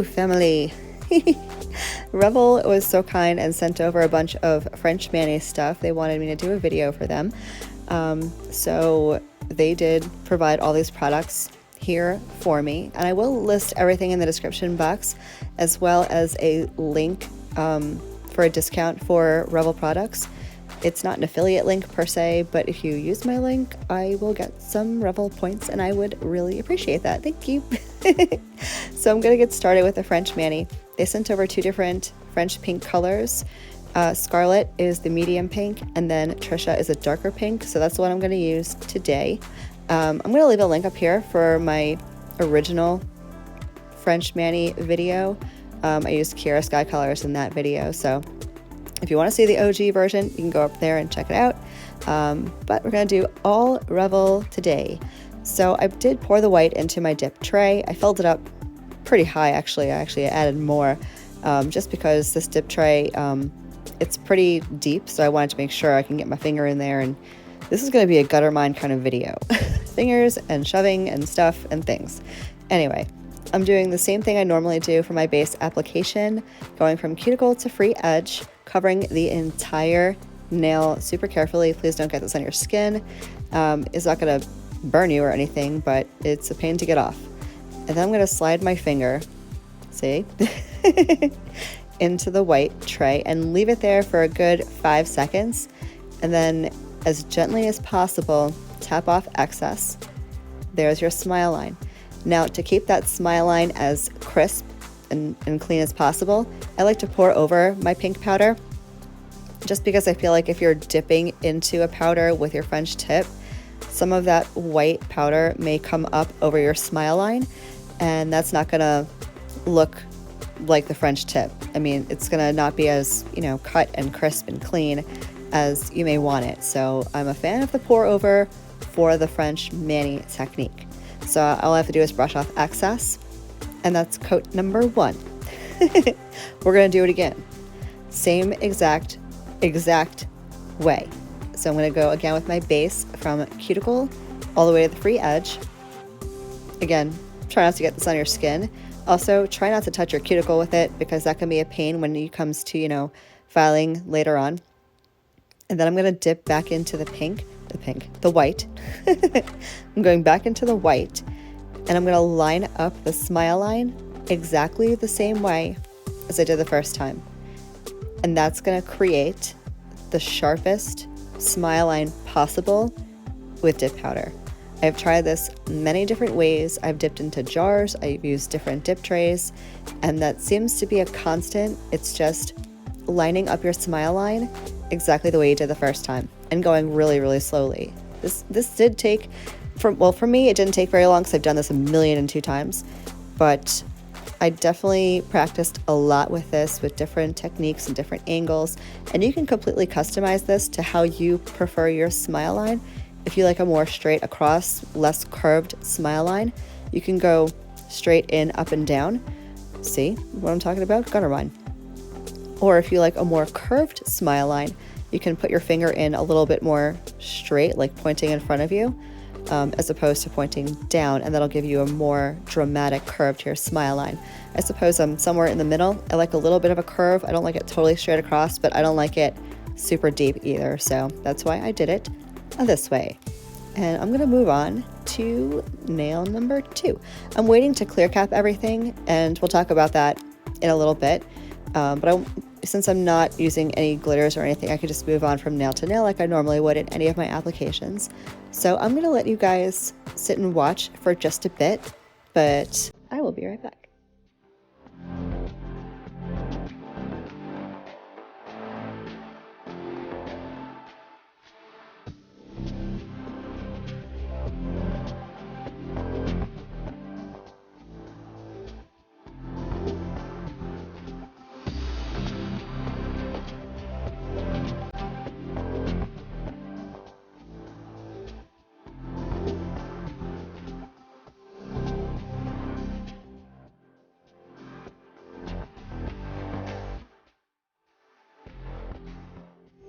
Hello, family. Revel was so kind and sent over a bunch of French mayonnaise stuff. They wanted me to do a video for them. So they did provide all these products here for me, and I will list everything in the description box, as well as a link for a discount for Revel products. It's not an affiliate link per se, but if you use my link, I will get some Revel points, and I would really appreciate that. Thank you. So I'm gonna get started with the French mani. They sent over 2 different French pink colors. Scarlet is the medium pink, and then Trisha is a darker pink, so that's what I'm gonna use today. I'm gonna leave a link up here for my original French mani video. I used Kiara Sky colors in that video, so if you want to see the OG version, you can go up there and check it out. But we're going to do all Revel today. So I did pour the white into my dip tray. I filled it up pretty high, actually. I added more just because this dip tray, it's pretty deep, so I wanted to make sure I can get my finger in there. And this is going to be a gutter mine kind of video. Fingers and shoving and stuff and things. Anyway, I'm doing the same thing I normally do for my base application, going from cuticle to free edge, covering the entire nail super carefully. Please don't get this on your skin. It's not going to burn you or anything, but it's a pain to get off. And then I'm going to slide my finger, see, into the white tray and leave it there for a good 5 seconds. And then as gently as possible, tap off excess. There's your smile line. Now, to keep that smile line as crisp and clean as possible, I like to pour over my pink powder, just because I feel like if you're dipping into a powder with your French tip, some of that white powder may come up over your smile line, and that's not gonna look like the French tip. I mean, it's gonna not be as, cut and crisp and clean as you may want it. So I'm a fan of the pour over for the French mani technique. So all I have to do is brush off excess, and that's coat number 1. We're gonna do it again. Same exact way. So I'm gonna go again with my base from cuticle all the way to the free edge. Again, try not to get this on your skin. Also, try not to touch your cuticle with it, because that can be a pain when it comes to, filing later on. And then I'm gonna dip back into the white. I'm going back into the white, and I'm going to line up the smile line exactly the same way as I did the first time. And that's going to create the sharpest smile line possible with dip powder. I've tried this many different ways. I've dipped into jars, I've used different dip trays, and that seems to be a constant. It's just lining up your smile line exactly the way you did the first time and going really, really slowly. This did take, for me, it didn't take very long because I've done this 1,000,002 times, but I definitely practiced a lot with this, with different techniques and different angles, and you can completely customize this to how you prefer your smile line. If you like a more straight across, less curved smile line, you can go straight in, up and down. See what I'm talking about? Gutter mine. Or if you like a more curved smile line, you can put your finger in a little bit more straight, like pointing in front of you, as opposed to pointing down, and that'll give you a more dramatic curve to your smile line. I suppose I'm somewhere in the middle. I like a little bit of a curve. I don't like it totally straight across, but I don't like it super deep either, so that's why I did it this way. And I'm gonna move on to nail number 2. I'm waiting to clear cap everything, and we'll talk about that in a little bit, but since I'm not using any glitters or anything, I could just move on from nail to nail like I normally would in any of my applications. So I'm going to let you guys sit and watch for just a bit, but I will be right back.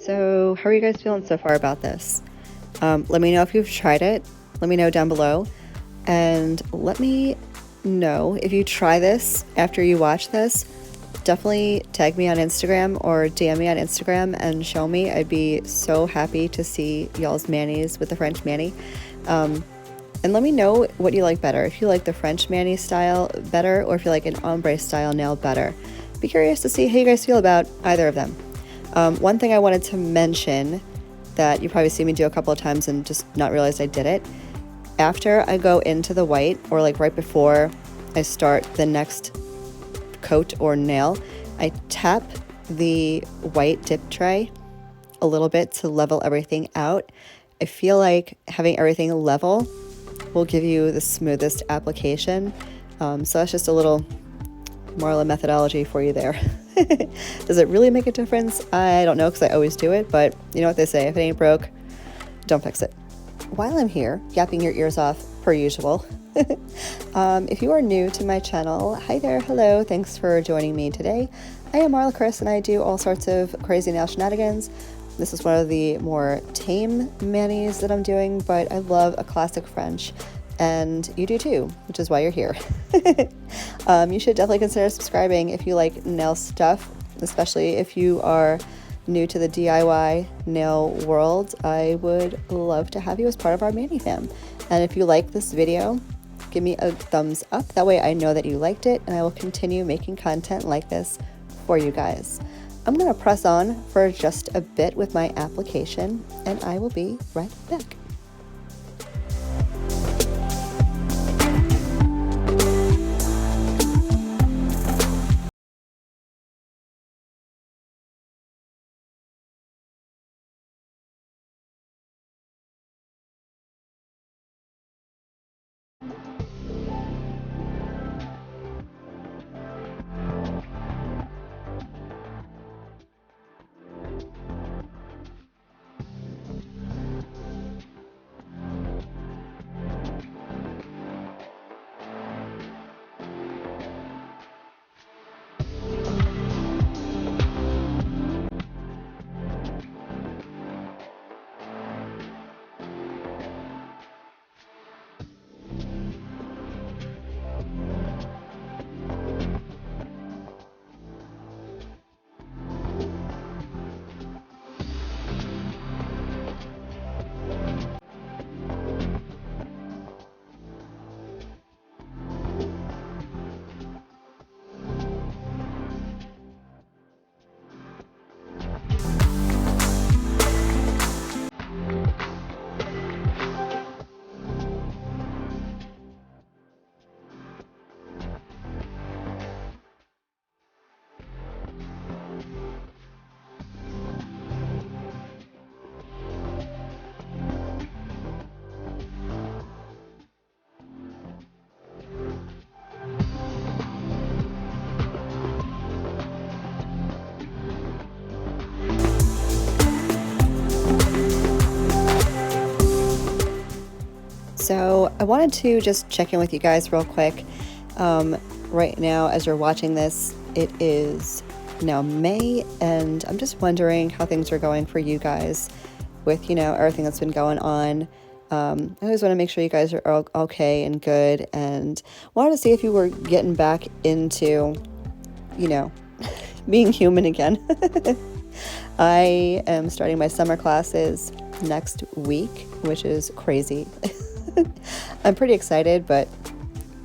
So how are you guys feeling so far about this? Let me know if you've tried it. Let me know down below. And let me know, if you try this after you watch this, definitely tag me on Instagram or DM me on Instagram and show me. I'd be so happy to see y'all's manis with the French mani. And let me know what you like better. If you like the French mani style better, or if you like an ombre style nail better. Be curious to see how you guys feel about either of them. One thing I wanted to mention that you probably see me do a couple of times and just not realized I did it. After I go into the white, or like right before I start the next coat or nail, I tap the white dip tray a little bit to level everything out. I feel like having everything level will give you the smoothest application. So that's just a little Marla methodology for you there. Does it really make a difference? I don't know, because I always do it, but you know what they say, if it ain't broke, don't fix it. While I'm here, yapping your ears off per usual, if you are new to my channel, hi there, hello, thanks for joining me today. I am Marlakris, and I do all sorts of crazy nail shenanigans. This is one of the more tame manis that I'm doing, but I love a classic French, and you do too, which is why you're here. You should definitely consider subscribing if you like nail stuff, especially if you are new to the DIY nail world. I would love to have you as part of our mani fam. And if you like this video, give me a thumbs up. That way I know that you liked it, and I will continue making content like this for you guys. I'm going to press on for just a bit with my application, and I will be right back. So I wanted to just check in with you guys real quick. Right now, as you're watching this, it is now May, and I'm just wondering how things are going for you guys with, you know, everything that's been going on. I always want to make sure you guys are okay and good, and wanted to see if you were getting back into, you know, being human again. I am starting my summer classes next week, which is crazy. I'm pretty excited, but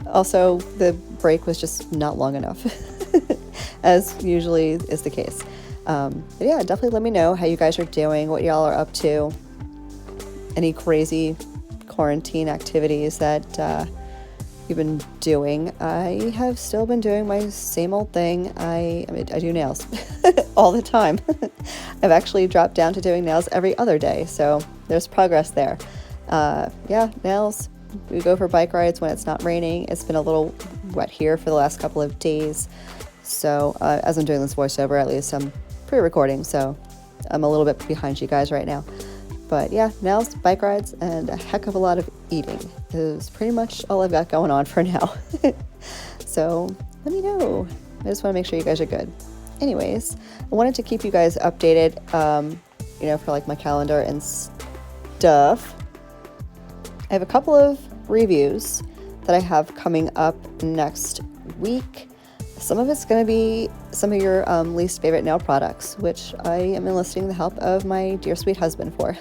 also the break was just not long enough, as usually is the case. But yeah, definitely let me know how you guys are doing, what y'all are up to, any crazy quarantine activities that you've been doing. I have still been doing my same old thing. I do nails all the time. I've actually dropped down to doing nails every other day, so there's progress there. Yeah, nails. We go for bike rides when it's not raining. It's been a little wet here for the last couple of days. So as I'm doing this voiceover, at least I'm pre-recording, so I'm a little bit behind you guys right now. But yeah, nails, bike rides, and a heck of a lot of eating is pretty much all I've got going on for now. So let me know. I just want to make sure you guys are good. Anyways, I wanted to keep you guys updated, you know, for like my calendar and stuff. I have a couple of reviews that I have coming up next week. Some of it's going to be some of your least favorite nail products, which I am enlisting the help of my dear sweet husband for.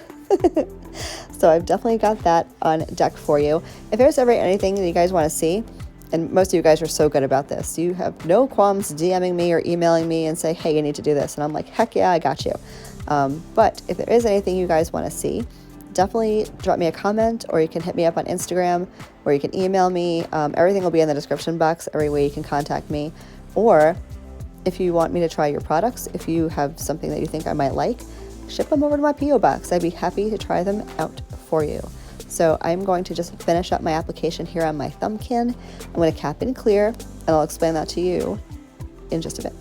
So I've definitely got that on deck for you. If there's ever anything that you guys want to see, and most of you guys are so good about this, you have no qualms DMing me or emailing me and say, hey, you need to do this. And I'm like, heck yeah, I got you. But if there is anything you guys want to see, definitely drop me a comment, or you can hit me up on Instagram, or you can email me. Everything will be in the description box, every way you can contact me. Or if you want me to try your products, if you have something that you think I might like, ship them over to my P.O. box. I'd be happy to try them out for you. So I'm going to just finish up my application here on my Thumbkin. I'm going to cap and clear, and I'll explain that to you in just a bit.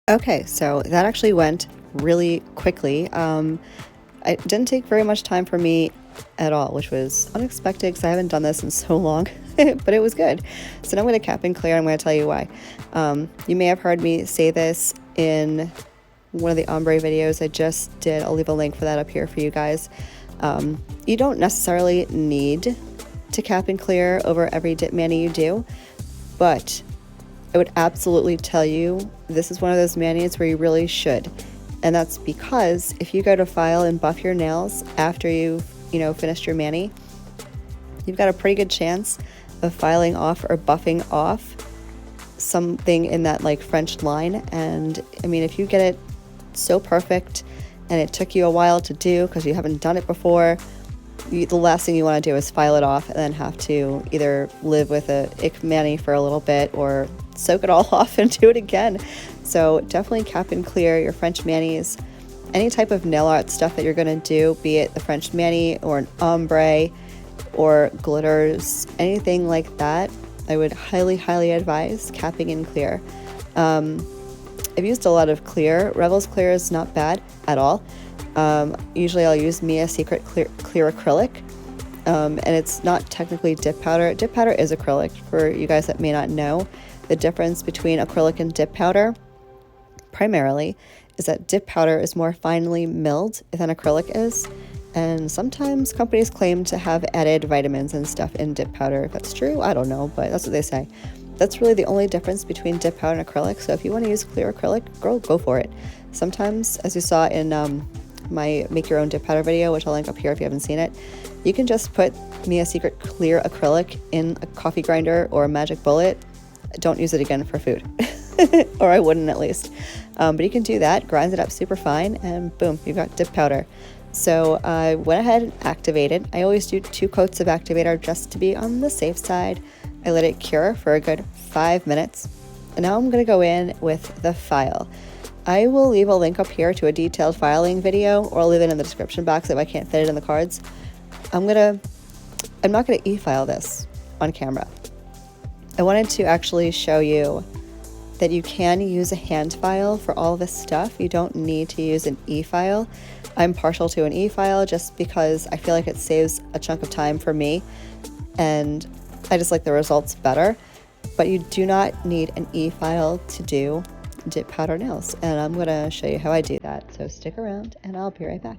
Okay, so that actually went really quickly. It didn't take very much time for me at all, which was unexpected because I haven't done this in so long, but it was good. So now I'm going to cap and clear. I'm going to tell you why. You may have heard me say this in one of the Ombre videos I just did. I'll leave a link for that up here for you guys. You don't necessarily need to cap and clear over every dip mani you do, but I would absolutely tell you this is one of those manis where you really should. And that's because if you go to file and buff your nails after you've, finished your mani, you've got a pretty good chance of filing off or buffing off something in that like French line. And I mean, if you get it so perfect and it took you a while to do because you haven't done it before, the last thing you want to do is file it off and then have to either live with a ick mani for a little bit or soak it all off and do it again. So definitely cap and clear your French manis. Any type of nail art stuff that you're going to do, be it the French mani or an ombre or glitters, anything like that, I would highly, highly advise capping and clear. I've used a lot of clear. Revel's clear is not bad at all. Usually I'll use Mia Secret clear acrylic, and it's not technically dip powder. Dip powder is acrylic, for you guys that may not know. The difference between acrylic and dip powder primarily is that dip powder is more finely milled than acrylic is, and sometimes companies claim to have added vitamins and stuff in dip powder. If that's true, I don't know, but that's what they say. That's really the only difference between dip powder and acrylic. So if you want to use clear acrylic, girl, go for it. Sometimes, as you saw in my make your own dip powder video, which I'll link up here if you haven't seen it, you can just put Mia Secret clear acrylic in a coffee grinder or a magic bullet. Don't use it again for food. Or I wouldn't, at least. But you can do that, grind it up super fine, and boom, you've got dip powder. So I went ahead and activated. I always do 2 coats of activator just to be on the safe side. I let it cure for a good 5 minutes. And now I'm going to go in with the file. I will leave a link up here to a detailed filing video, or I'll leave it in the description box if I can't fit it in the cards. I'm not going to e-file this on camera. I wanted to actually show you that you can use a hand file for all this stuff. You don't need to use an e-file. I'm partial to an e-file just because I feel like it saves a chunk of time for me, and I just like the results better. But you do not need an e-file to do dip powder nails, and I'm gonna show you how I do that. So stick around and I'll be right back.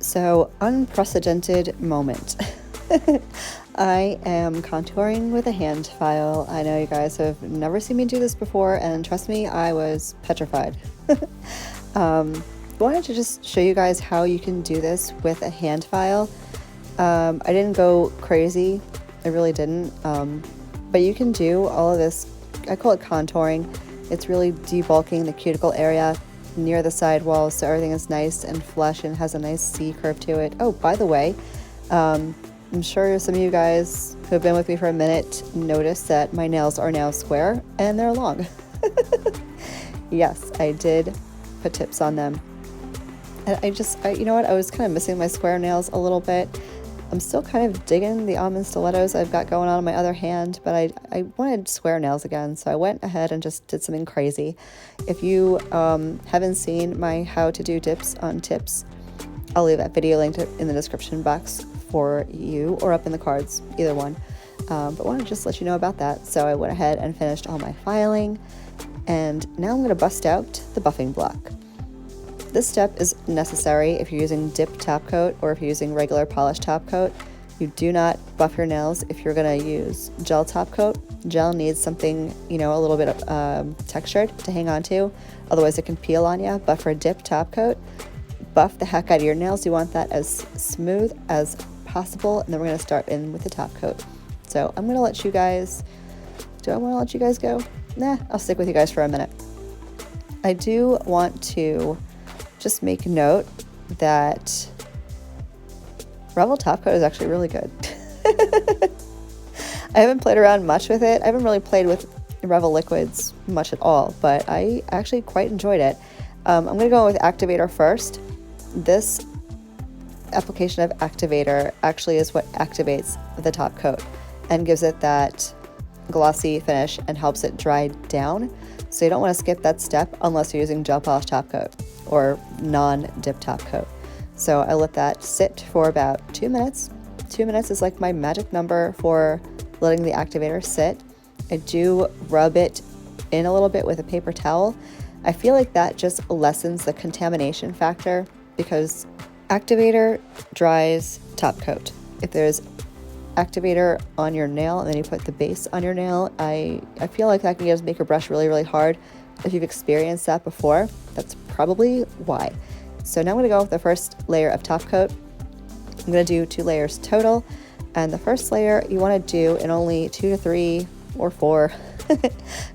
So, unprecedented moment. I am contouring with a hand file. I know you guys have never seen me do this before, and trust me, I was petrified. Wanted to just show you guys how you can do this with a hand file. I didn't go crazy, I really didn't, but you can do all of this. I call it contouring. It's really debulking the cuticle area near the side walls, so everything is nice and flush and has a nice C curve to it. Oh, by the way, I'm sure some of you guys who have been with me for a minute noticed that my nails are now square and they're long. Yes, I did put tips on them. And you know what, I was kind of missing my square nails a little bit. I'm still kind of digging the almond stilettos I've got going on my other hand, but I wanted square nails again, so I went ahead and just did something crazy. If you haven't seen my how to do dips on tips, I'll leave that video linked in the description box for you, or up in the cards, either one. But I want to just let you know about that. So I went ahead and finished all my filing, and now I'm going to bust out the buffing block. This step is necessary if you're using dip top coat or if you're using regular polished top coat. You do not buff your nails if you're going to use gel top coat. Gel needs something, a little bit textured to hang on to, otherwise it can peel on you. But for a dip top coat, buff the heck out of your nails. You want that as smooth as possible, and then we're going to start in with the top coat. So I'm going to let you guys, do I want to let you guys go? Nah, I'll stick with you guys for a minute. I do want to just make note that Revel top coat is actually really good. I haven't played around much with it. I haven't really played with Revel liquids much at all, but I actually quite enjoyed it. I'm going to go with activator first. This application of activator actually is what activates the top coat and gives it that glossy finish and helps it dry down. So you don't want to skip that step unless you're using gel polish top coat or non-dip top coat. So I let that sit for about 2 minutes. 2 minutes is like my magic number for letting the activator sit. I do rub it in a little bit with a paper towel. I feel like that just lessens the contamination factor because activator dries top coat. If there's activator on your nail and then you put the base on your nail, I feel like that can just make your brush really, really hard. If you've experienced that before, that's probably why. So now I'm going to go with the first layer of top coat. I'm going to do 2 layers total, and the first layer you want to do in only 2 to 3 or 4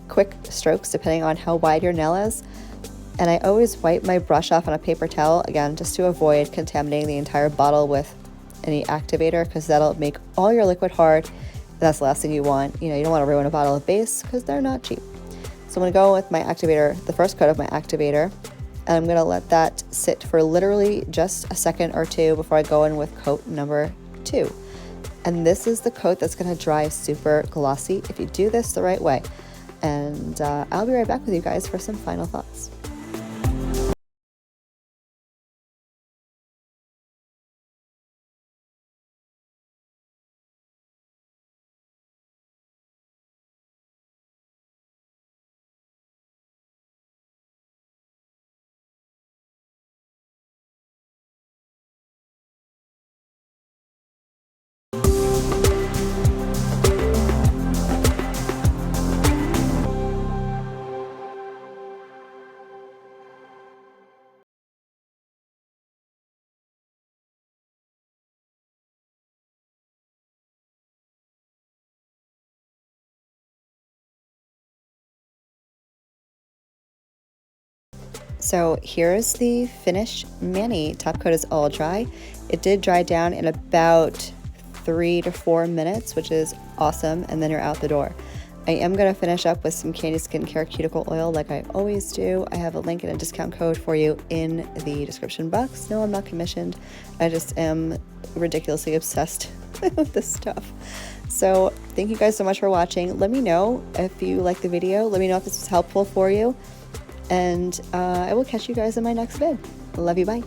quick strokes depending on how wide your nail is. And I always wipe my brush off on a paper towel, again, just to avoid contaminating the entire bottle with any activator, because that'll make all your liquid hard. That's the last thing you want. You know, you don't want to ruin a bottle of base because they're not cheap. So I'm going to go with my activator, the first coat of my activator, and I'm going to let that sit for literally just a second or two before I go in with coat number 2. And this is the coat that's going to dry super glossy if you do this the right way. And I'll be right back with you guys for some final thoughts. So here's the finished mani. Top coat is all dry. It did dry down in about 3 to 4 minutes, which is awesome, and then you're out the door. I am going to finish up with some Candy Skincare Cuticle Oil like I always do. I have a link and a discount code for you in the description box. No, I'm not commissioned. I just am ridiculously obsessed with this stuff. So thank you guys so much for watching. Let me know if you like the video. Let me know if this was helpful for you. And I will catch you guys in my next vid. Love you, bye.